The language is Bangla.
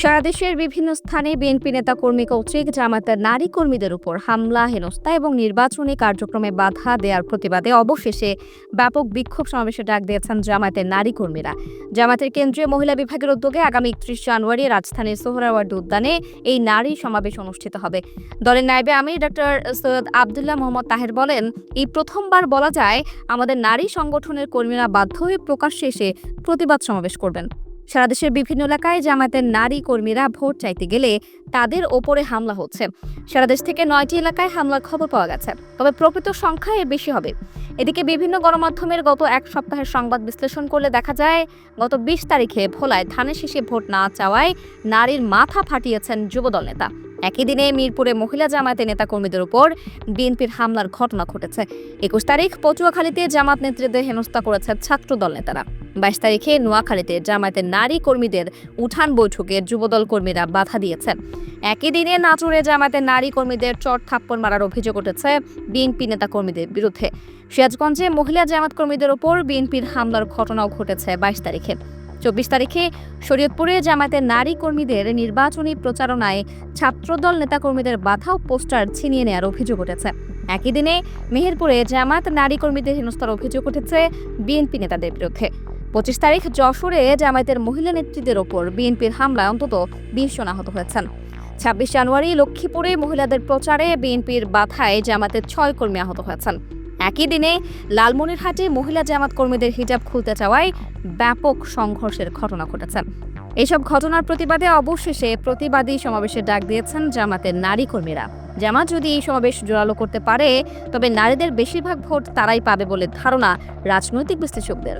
সারা দেশের বিভিন্ন স্থানে বিএনপি নেতাকর্মী কর্তৃক জামায়াতের নারী কর্মীদের উপর হামলা, হেনস্থা এবং নির্বাচনী কার্যক্রমে বাধা দেওয়ার প্রতিবাদে অবশেষে ব্যাপক বিক্ষোভ সমাবেশে ডাক দিয়েছেন জামায়াতের নারী কর্মীরা। জামায়াতের কেন্দ্রীয় মহিলা বিভাগের উদ্যোগে আগামী 31 জানুয়ারি রাজধানীর সোহরাওয়ার্দী উদ্যানে এই নারী সমাবেশ অনুষ্ঠিত হবে। দলের নায়েবে আমির ডক্টর সৈয়দ আবদুল্লাহ মোহাম্মদ তাহের বলেন, এই প্রথমবার বলা যায় আমাদের নারী সংগঠনের কর্মীরা বাধ্য হয়ে প্রকাশ্যে এসে প্রতিবাদ সমাবেশ করবেন। সারা দেশের বিভিন্ন এলাকায় জামায়াতের নারী কর্মীরা ভোট চাইতে গেলে তাদের ওপরে হামলা হচ্ছে। সারা দেশ থেকে 9টি এলাকায় হামলার খবর পাওয়া গেছে, তবে প্রকৃত সংখ্যা এর বেশি হবে। এদিকে বিভিন্ন গণমাধ্যমের গত এক সপ্তাহের সংবাদ বিশ্লেষণ করলে দেখা যায়, গত 20 তারিখে ভোলায় ধানের শীষে ভোট না চাওয়ায় নারীর মাথা ফাটিয়েছেন যুবদল নেতা। একই দিনে মিরপুরে মহিলা জামায়াতের নেতাকর্মীদের উপর বিএনপির হামলার ঘটনা ঘটেছে। 21 তারিখ পটুয়াখালীতে জামাত নেতৃত্বে হেনস্থা করেছে ছাত্রদল নেতারা। 22 তারিখে নোয়াখালীতে জামায়াতের নারী কর্মীদের উঠান বৈঠকে যুবদল কর্মীরা বাধা দিয়েছেন। একই দিনে নাটোরে জামায়াতের নারী কর্মীদের চট থাপ্পড় মারার অভিযোগ উঠেছে বিএনপি নেতা কর্মীদের বিরুদ্ধে। সিরাজগঞ্জে মহিলা জামাত কর্মীদের উপর বিএনপির হামলার ঘটনাও ঘটেছে 22 তারিখে। 24 তারিখে শরীয়তপুরে জামায়াতের নারী কর্মীদের নির্বাচনী প্রচারণায় ছাত্রদল নেতাকর্মীদের বাধা ও পোস্টার ছিনিয়ে নেওয়ার অভিযোগ উঠেছে। একই দিনে মেহেরপুরে জামায়াত নারী কর্মীদের হেনস্থার অভিযোগ উঠেছে বিএনপি নেতাদের বিরুদ্ধে। 25 তারিখ যশোরে জামায়াতের মহিলা নেতৃত্বের ওপর বিএনপির হামলায় অন্তত 20 জন আহত হয়েছেন। 26 জানুয়ারি লক্ষ্মীপুরে মহিলাদের প্রচারে বিএনপির বাধায় জামায়াতের 6 কর্মী আহত হয়েছেন। একই দিনে লালমনিরহাটে মহিলা জামাত কর্মীদের হিজাব খুলতে চাওয়ায় ব্যাপক সংঘর্ষের ঘটনা ঘটেছে। এইসব ঘটনার প্রতিবাদে অবশেষে প্রতিবাদী সমাবেশের ডাক দিয়েছেন জামাতের নারী কর্মীরা। জামাত যদি এই সমাবেশ জোরালো করতে পারে, তবে নারীদের বেশিরভাগ ভোট তারাই পাবে বলে ধারণা রাজনৈতিক বিশ্লেষকদের।